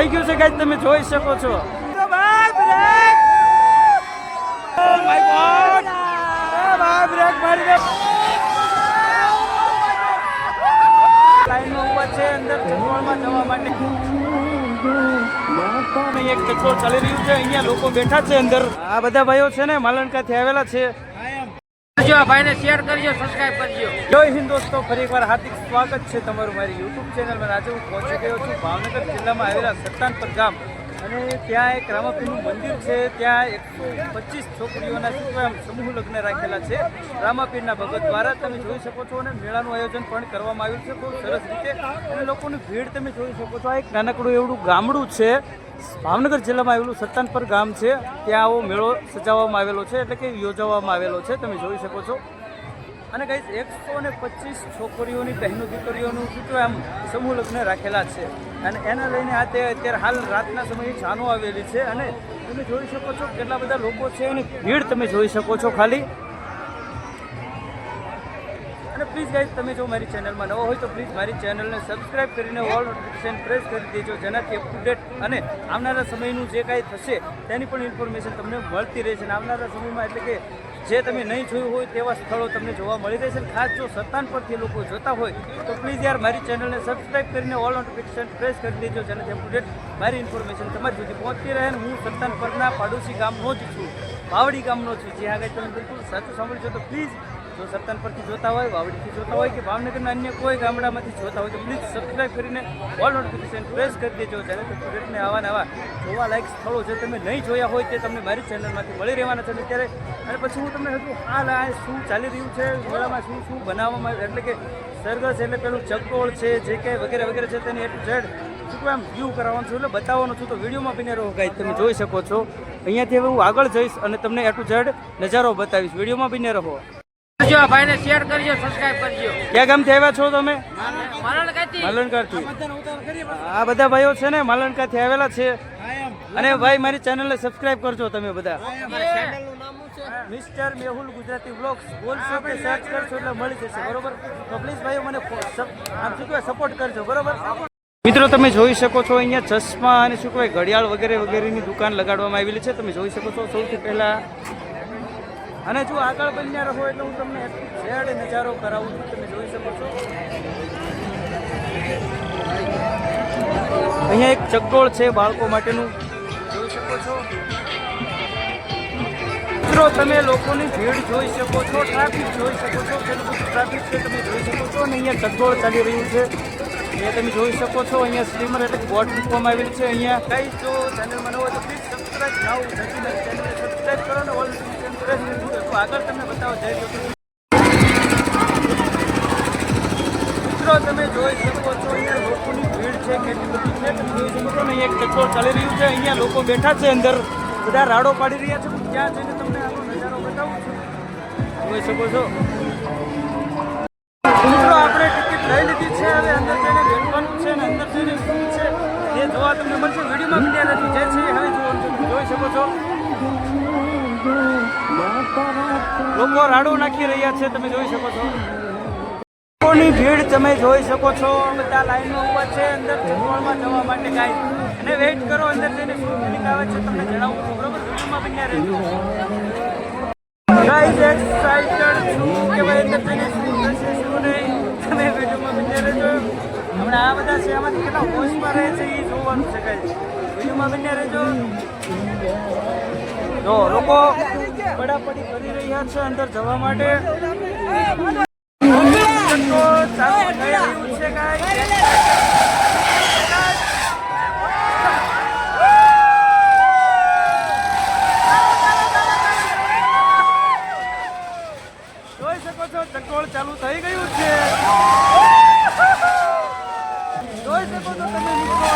થઈ ગયું છે ગાઈસ, તમે જોઈ શકો છો. લાઈનમાં ઉભા છે અંદર ચકડોળમાં જવા માટે. એક ચકડોળ ચાલી રહ્યું છે, અહીંયા લોકો બેઠા છે અંદર. આ બધા ભાઈઓ છે ને માલણકાથી આવેલા છે. ભાઈને શેર કરજો, સબસ્ક્રાઇબ કરજો. જય હિન્દ દોસ્તો, ફરી એકવાર હાર્દિક સ્વાગત છે તમારું મારી યુટ્યુબ ચેનલમાં. આજે હું પહોંચી ગયો છું ભાવનગર જિલ્લામાં આવેલા સત્તાનપર ગામ, અને ત્યાં એક રામાપીરનું મંદિર છે. ત્યાં 125 છોકરીઓના સમૂહ લગ્ન રાખેલા છે રામાપીરના ભગત દ્વારા. તમે જોઈ શકો છો, અને મેળાનું આયોજન પણ કરવામાં આવ્યું છે બહુ સરસ રીતે, અને લોકોની ભીડ તમે જોઈ શકો છો. આ એક નાનકડું એવડું ગામડું છે, ભાવનગર જિલ્લામાં આવેલું સત્તાનપર ગામ છે. ત્યાં આવો મેળો સજાવવામાં આવેલો છે, એટલે કે યોજવામાં આવેલો છે, તમે જોઈ શકો છો. અને ગાઈસ 125 છોકરીઓની બહેનો દીકરીઓનું આમ સમૂહ લગ્ન રાખેલા છે, અને એના લઈને આ તે અત્યારે હાલ રાતના સમયે જાનો આવેલી છે. અને તમે જોઈ શકો છો કેટલા બધા લોકો છે, એની ભીડ તમે જોઈ શકો છો ખાલી. અને પ્લીઝ ગાઈસ, તમે જો મારી ચેનલમાં નવો હોય તો પ્લીઝ મારી ચેનલને સબસ્ક્રાઇબ કરીને ઓલ નોટિફિકેશન પ્રેસ કરી દેજો, જેનાથી અપ ટુ ડેટ અને આવનારા સમયનું જે કાંઈ થશે તેની પણ ઇન્ફોર્મેશન તમને મળતી રહેશે. અને આવનારા સમયમાં એટલે કે જે તમે નહીં જોયું હોય તેવા સ્થળો તમને જોવા મળી રહેશે. ખાસ જો સત્તાનપરથી લોકો જોતા હોય તો પ્લીઝ યાર મારી ચેનલને સબસ્ક્રાઇબ કરીને ઓલ નોટિફિકેશન પ્રેસ કરી દેજો, જેનાથી અપ ટુ ડેટ મારી ઇન્ફોર્મેશન તમારી સુધી પહોંચતી રહે. હું સત્તાનપરના પાડોશી ગામનો જ છું, વાવડી ગામનો છું. જે આગળ તમે બિલકુલ સાચું સાંભળ્યું તો પ્લીઝ જો સત્તાનપરથી જોતા હોય, વાવડીથી જોતા હોય કે ભાવનગરના અન્ય કોઈ ગામડામાંથી જોતા હોય તો પ્લીઝ સબસ્ક્રાઇબ કરીને ઓલ નોટિફિકેશન પ્રેસ કરી દેજો, જેનાથી પ્રોજેક્ટને આવા નવા જોવા લાયક સ્થળો જે તમે નહીં જોયા હોય તે તમને મારી ચેનલમાંથી મળી રહેવાના છે અત્યારે. અને પછી હું તમને હજુ હાલ આ શું ચાલી રહ્યું છે મેળામાં, શું શું બનાવવામાં આવે, એટલે કે સરઘસ એટલે પેલું ચકડોળ છે, જે કંઈ વગેરે વગેરે છે તેની A to Z શું આમ વ્યૂ કરાવવાનું છું, એટલે બતાવવાનું છું. તો વિડીયોમાં બને રહો ગાઈસ, તમે જોઈ શકો છો. અહીંયાથી હવે હું આગળ જઈશ અને તમને A to Z નજારો બતાવીશ. વિડીયોમાં બને રહો. ભાઈને શેર કરજો, સબસ્ક્રાઇબ કરજો. ક્યાં ગામથી આવ્યા છો તમે? માલણકાથી. આ બધા ભાઈઓ છે ને માલણકાથી આવેલા છે. અને ભાઈ મારી ચેનલને સબસ્ક્રાઇબ કરજો તમે બધા. મિસ્ટર મેહુલ ગુજરાતી વ્લોગ્સ બોલશો કે સર્ચ કરશો એટલે મળી જશે, બરોબર? તો પ્લીઝ ભાઈઓ મને આમ શું કહેવાય સપોર્ટ કરજો, બરોબર? મિત્રો તમે જોઈ શકો છો અહીંયા ચશ્મા અને શું કહેવાય ઘડિયાળ વગેરે વગેરેની દુકાન લગાડવામાં આવેલી છે, તમે જોઈ શકો છો. સૌથી પહેલા અને જો આગળ બન્યા રહો એટલે હું તમને ઝેડ નજારો કરાવું છું, તમે જોઈ શકો છો. અહીંયા એક ચકડોળ છે બાળકો માટેનું, જોઈ શકો છો. મિત્રો તમે લોકોની ભીડ જોઈ શકો છો, ટ્રાફિક જોઈ શકો છો, કેટલું બધું ટ્રાફિક છે તમે જોઈ શકો છો. અને અહીંયા ચકડોળ ચાલી રહ્યું છે એ તમે જોઈ શકો છો. અહીંયા સ્ટીમર એટલે બોટ મૂકવામાં આવેલી છે. અહીંયા કઈ જો ચેનલમાં ન હોય તો પ્લીઝ સબસ્ક્રાઇબ નાવ ચેનલને સબસ્ક્રાઇબ કરો ને ઓલ નોટિફિકેશન પ્રેસ કરી દો. તો આગળ તમને બતાવો જય મિત્રો તમે જોઈ શકો છો અહીંયા લોકોની ભીડ છે કેટલી બધી છે તમે જોઈ શકો છો. ને એક ચકડોળ ચાલી રહ્યું છે, અહીંયા લોકો બેઠા છે અંદર, બધા રાડો પાડી રહ્યા છે. ત્યાં જઈને તમને આનો નજારો બતાવું છું, જોઈ શકો છો. મિત્રો આપણે ટિકિટ લઈ લીધી છે, હવે અંદર જઈને બેઠવાનું છે ને અંદર જઈને શું છે એ જોવા તમને મળશે. વિડીયોમાં વિડીયો નથી જે છે હવે જોવાનું જોઈ શકો છો. લોકો રાડો નાખી રહ્યા છે, તમે જોઈ શકો છો. લોકોની ભીડ તમે જોઈ શકો છો, બધા લાઈનમાં ઉભા છે અંદર ચકડોળમાં જવા માટે. ગાઈસ અને વેઇટ કરો, અંદર જઈને શું ફિલિંગ આવે છે તમને જણાવું છું, બરોબર? વિડીયોમાં બન્યા રહેજો. ગાઈસ એક્સાઇટેડ છું કે ભાઈ અંદર જઈને શું થશે શું નહીં, તમે વિડીયોમાં બન્યા રહેજો. હમણાં આ બધા છે આમાંથી કેટલા હોશમાં રહે છે એ જોવાનું છે. ગાઈસ વિડીયોમાં બન્યા રહેજો. જો લોકો પડાપડી કરી રહ્યા છે અંદર જવા માટે. ચાલુ થઈ રહ્યું છે ગાઈસ. જોઈ શકો છો ચકડોળ ચાલુ થઈ ગયું છે. જોઈ શકો છો તમે મિત્રો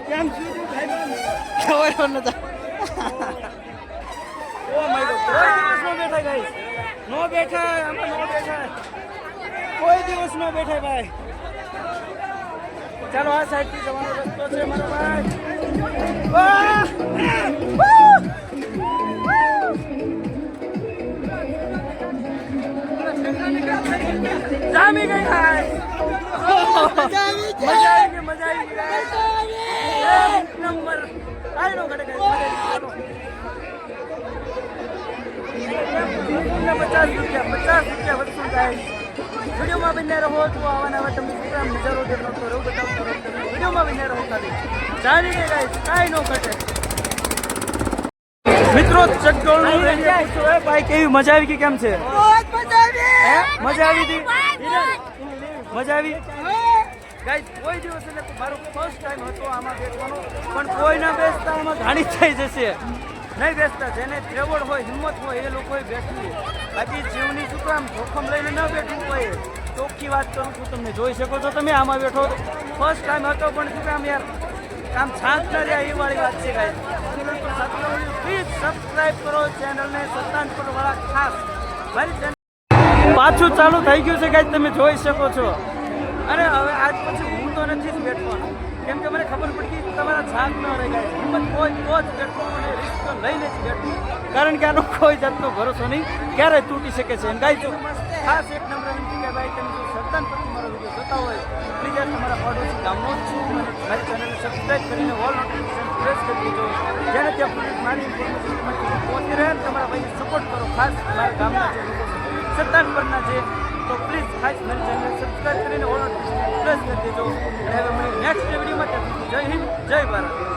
કેમ છું ખબર નથી. ઓ માય ગોડ, કોઈ દિવસ નો બેઠા ગાઈસ, નો બેઠા, આમાં નો બેઠા, કોઈ દિવસ નો બેઠા ભાઈ. ચાલો આ સાઈડ થી જવાનો રસ્તો છે મારો ભાઈ. વાહ! જામી ગઈ ભાઈ. મજા આવી ગઈ, મજા આવી ગઈ. એક નંબર. આઈ નો ઘટે ગઈ. 50 રૂપિયા વસ્તુ થાય. વિડીયોમાં બને રહો તો આવવાના તમને પ્રોગ્રામ નજારો જેટલો તો રહો બતાવતો રહો. વિડીયોમાં બને રહો ખાલી. જાણી ગઈ ગાઈસ, કાંઈ નો ઘટે. મિત્રો ચકડોળનું રેડિયો પૂછો, એ ભાઈ કેવી મજા આવી ગઈ, કેમ છે? મજા આવી હતી? મજા આવી ગાઈસ. કોઈ દિવસ એટલે મારો ફર્સ્ટ ટાઈમ હતો આમાં બેસવાનો, પણ કોઈ ના બેસતા આમાં ઘાણી થઈ જશે. નહીં બેસતા, જેને ત્રેવડ હોય, હિંમત હોય એ લોકોએ બેસવું. બાકી જીવની શું કામ જોખમ લઈને ન બેઠવું હોય. ચોખ્ખી વાત કરું છું, તમને જોઈ શકો છો તમે આમાં બેઠો. ફર્સ્ટ ટાઈમ હતો પણ શું કામ યાર, કામ છાંટ ન રહ્યા એ વાળી વાત છે ગાઈસ. પ્લીઝ સબસ્ક્રાઇબ કરો ચેનલને, સત્તાનપુર વાળા ખાસ મારી ચેનલ. પાછું ચાલુ થઈ ગયું છે ગાઈસ, તમે જોઈ શકો છો. અને હવે આજ પછી હું તો નથી જ બેઠવાનો, કેમ કે મને ખબર પડી કે તમારા છાપ ન રહે ગાઈસ. હિંમત હોય તો જ બેઠવું અને રિસ્ક લઈને જ બેઠવું, કારણ કે આનો કોઈ જાતનો ભરોસો નહીં, ક્યારે તૂટી શકે છે. અને ગાઈસ ખાસ એક નંબર વિનંતી કે ભાઈ તમે જો સરદારપુરથી મારો વિડીયો જોતા હોય પ્લીઝ યાર તમારા પડોશી ગામનો જ છું, મારી ચેનલને સબસ્ક્રાઈબ કરીને ઓલ નોટિફિકેશન પ્રેસ કરી દેજો, જેનાથી અપડેટ મારી ઇન્ફોર્મેશન પહોંચી રહે. તમારા ભાઈને સપોર્ટ કરો, ખાસ મારા ગામના જે લોકો છે સરદારપુરના જે, તો પ્લીઝ ખાસ મારી ચેનલને સબસ્ક્રાઈબ કરીને ઓલ નોટિફિકેશન પ્રેસ કરી દેજો. અને હવે મળીએ નેક્સ્ટ વિડીયોમાં. જય હિન્દ, જય ભારત.